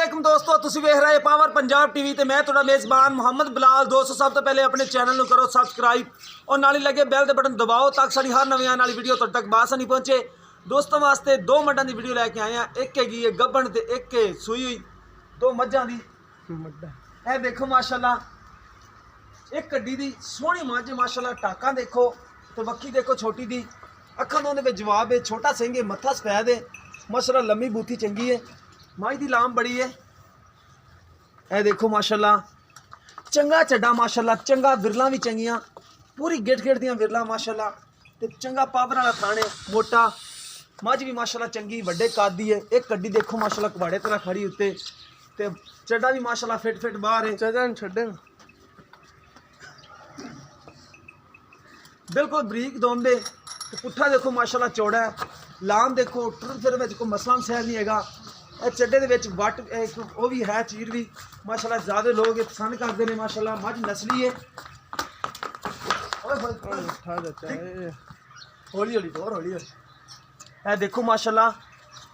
वालेकुम दोस्तों, तुसीं वेख रहे पावर पंजाब टीवी ते मैं तुहाडा मेज़बान मोहम्मद बिलाल। दोस्तों सब तो पहले अपने चैनल नूं करो सबसक्राइब और नाल ही लगे बैल दे बटन दबाओ ताकि साडी हर नवीं आने वाली वीडियो तुहाडे तक बासानी पहुंचे। दोस्तों वास्ते दो मड्डां दी वीडियो लैके आए हैं, एक हैगी है गब्बन ते एक है सूई हुई, दो मज्जां दी मड्डां। ए देखो माशाल्लाह, एक कड्डी दी सोहनी मझ माशाल्लाह, टाकां देखो ते वक्की देखो छोटी दी, अखां दोंदे विच जवाब है, छोटा सिंह है, मत्था सफैद है माशाल्लाह, लम्मी बूथी चंगी है, माई दी लाम बड़ी है। ए देखो माशाल्लाह, चंगा चड्डा माशाल्लाह, चंगा विरला भी चंगियां, पूरी गिट गिट दियां विरला माशाल्लाह, ते चंगा पावर वाला थाने मोटा मझ भी माशाल्लाह चंगी वड्डे कद दी है। एक कड्डी देखो माशाल्लाह कबाड़े तरह खड़ी उत्ते, ते चड्डा भी माशाल्लाह फिट फिट बाहर है, चड्डा छड्डे बिल्कुल बरीक दोंदे। ते पुट्ठा देखो माशाल्लाह चौड़ा है, लाम देखो टुर फिर में कोई मसला मसैल नहीं हैगा। चड्डे दे विच वट वो भी है, चीर भी माशाल्लाह ज़्यादा लोग पसंद करते हैं माशाल्लाह। मझ नस्ली है, हौली हौली और हौली हौली। ए देखो माशाल्लाह,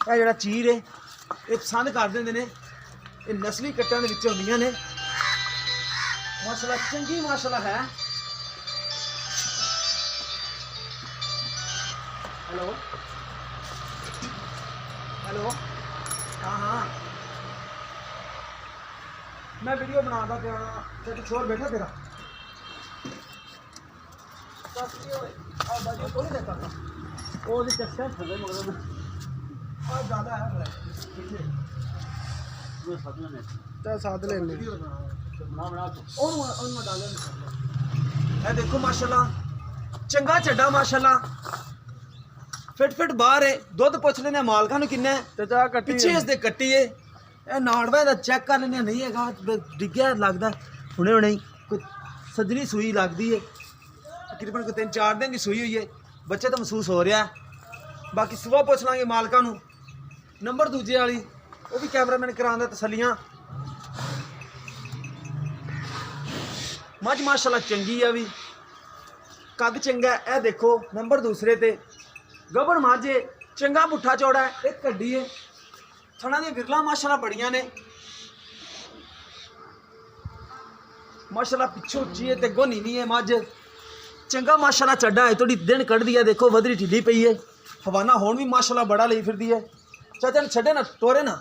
ये जेड़ा चीर है ये पसंद कर देंदे ने, ये नस्ली कट्टां दे विच होंदियां ने माशाल्लाह, चंगी माशाल्लाह है। हेलो हेलो, हाँ हाँ मैं वीडियो बनाता पिया, तेरे छोर बैठा तेरा देखो माशाल्लाह, चंगा चड्डा माशाल्लाह, फिट फिट बाहर है। दुध पुछ लेने मालका नूं किन्ना है, पिछे इसदे कट्टी है, यह नाड़वा दा चेक कर लेने, नहीं हैगा डिग्गिया लगता हुणे हुणे कोई सजरी सूई लगती है, तकरीबन कोई 3-4 दिन की सूई हुई है, बच्चे तो महसूस हो रहा है। बाकी सुबह पुछ लांगे मालका नूं। नंबर दूजे वाली वो भी कैमरामैन करांदा तसलियां। मझ माशाल्लाह चंगी है, भी कद चंगा है। यह देखो नंबर दूसरे ते गबन माझे, चंगा पुट्ठा चौड़ा है, एक कड्डी है, थणा दी विरला माशाल्लाह बड़ियां ने माशाल्लाह, पिछों उच्ची है ते गोनी नहीं है। मझ चंगा माशाल्लाह चड्डा है, थोड़ी दिन कढ़ दी है, देखो वधरी ढिली पई है, हवाना होण भी माशाल्लाह बड़ा लई फिरदी है। चाचा छड्डे ना टोरे ना,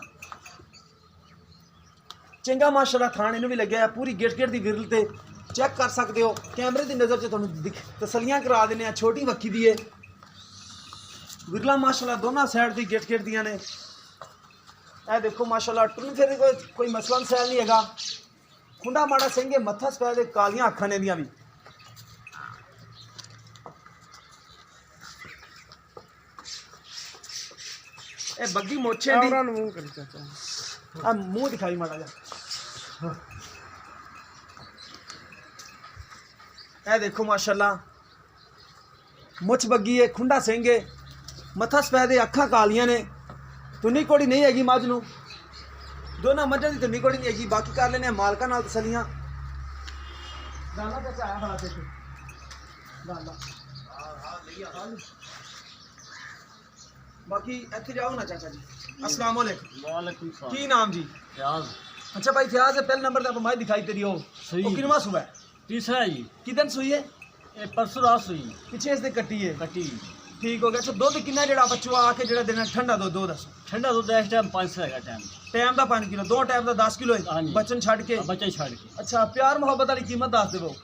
चंगा माशाल्लाह थाने नूं भी लग्या है, पूरी गिट गिट दी विरल ते चेक कर सकते हो, कैमरे की नज़र से तुहानूं तसलियां करा देने, छोटी वक्की दी है, विरला माशाल्लाह दोनों साइड दी गिट गिट दियां ने। ए देखो माशाल्लाह, टुन फिर कोई मसला मसैल नहीं हैगा, खुंडा माड़ा सिंह, मत्था सफैद, कालियां अखां ने दियां भी। ए बग्गी मोछे दी मुंह दिखाई माड़ा जा। ए देखो माशाल्लाह, मुछ बग्गी है, खुंडा सिंह है, मत्था सफैद, अखां कालियां ने, तुनी कोड़ी नहीं हैगी मझ नूं, दोनों मझां दी तुनी कोड़ी नहीं हैगी। बाकी कर लेने मालका नाल तसलियां। गाना ते आया बड़ा ते गाना बाकी इत्थे जाओ ना चाचा जी। अस्सलाम वालेकुम। की नाम जी? फयाज। अच्छा भाई फयाज, पहले नंबर ते माई दिखाई तेरी हो किनवा सुबह है? तीसरा जी। किदन सुई है? परसों रात सुई, पिछे इसदे कट्टी है, कट्टी ठीक हो गया। अच्छा दुध किन्ना जेड़ा बच्चों आके जेड़ा देना ठंडा दुध, दो दस ठंडा दुध इस टाइम 5 है टाइम दा 5 किलो, दो टाइम दा 10 किलो है बच्चन छड़ के, बच्चे छड़ के। अच्छा प्यार मोहब्बत वाली कीमत दस देवो,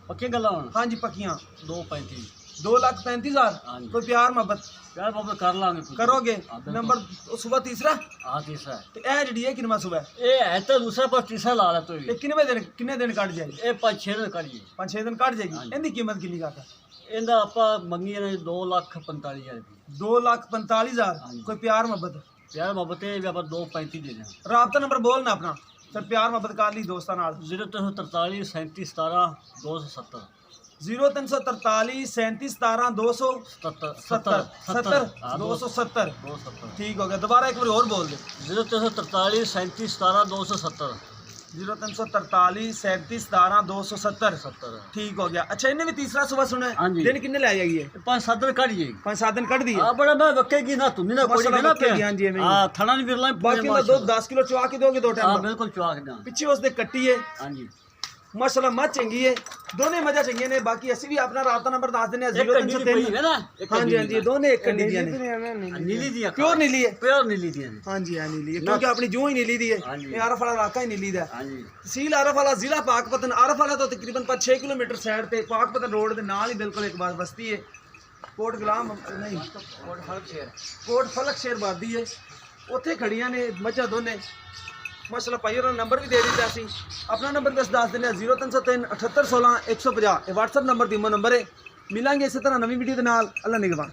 पक्की गल्लां होण? हाँ जी पक्कियां। 2.35 2,35,000। कोई प्यार मोहब्बत प्यार मोहब्बत कर लांगे, करोगे? नंबर सुबह तीसरा? हाँ तीसरा है। ते ए जेडी है किनवा सुबह? ये है तो दूसरा, पर तीसरा ला तो ये किन्ने दिन कट जाएगी? ये 5-6 दिन करिए, 5-6 दिन कट जाएगी। इनकी कीमत कितनी करता? इनका आपा मंगी ने 2,45,000 रुपये। 2,45,000। कोई प्यार मोहब्बत? प्यार मोहब्बत है आप 2.35 दे दें। राबता नंबर बोलना अपना, फिर प्यार मोहब्बत कर ली दोस्तां नाल। 0343 37 17 270। 0343 37 17 270 270। ठीक हो गया। दोबारा एक बार और बोल दे। 0343 37 17 270। 0343 37 17 270 70 ठीक हो गया। अच्छा इन्हें भी तीसरा सुबह सुना हाँ है जी। दिन कितने ले आई है 5-7 दिन कट जाएगी 5-7 दिन कट दी है हाँ बड़ा मैं वक्केगी ना तुमने ना कोई मसाला ना वक्केगी, हाँ जी, हमें। हाँ थाना नहीं बिरला बाकी का 10 किलो चुआ के दोगे 2 हाँ टाइम बिल्कुल चुआक ना पिछे उसने कट्टी है हाँ जी माशाल्लाह मत चंगी है दोनों मजा चंगे ने बाकी असि भी अपना राबता नंबर दस देने एक कंडी दी पई है ना एक हाँ जी हाँ कंडी जी दोनों एक कंडी दिया ने नीली दी प्योर नीली है प्योर नीली दी हाँ जी हाँ नीली है क्योंकि अपनी जूं ही नीली दी है हाँ जी। ये आरफ वाला इलाका ही नीली दा है हाँ जी तहसील आरफ वाला जिला पाकपतन आरफ वाला तो तकरीबन 6 किलोमीटर साइड पे पाकपतन रोड के नाल ही बिल्कुल एक बात बस्ती है कोट गुलाम नहीं कोट फलक शेर बादी है ਉੱਥੇ ਖੜੀਆਂ ਨੇ ਮੱਝਾਂ ਦੋਨੇ ਮਾਸ਼ਾਅੱਲਾ ਭਾਈ ਉਹਨਾਂ ਨੰਬਰ ਵੀ ਦੇ ਦਿੱਤਾ ਸੀ ਆਪਣਾ ਨੰਬਰ ਬਸ ਦੱਸ ਦਿੰਦੇ ਆ 0303 7816 150 ਇਹ WhatsApp ਨੰਬਰ ਦੀ ਨੰਬਰ ਹੈ ਮਿਲਾਂਗੇ ਇਸੇ ਤਰ੍ਹਾਂ ਨਵੀਂ ਵੀਡੀਓ ਦੇ ਨਾਲ ਅੱਲਾ ਨਿਗਹਿਬਾਨ।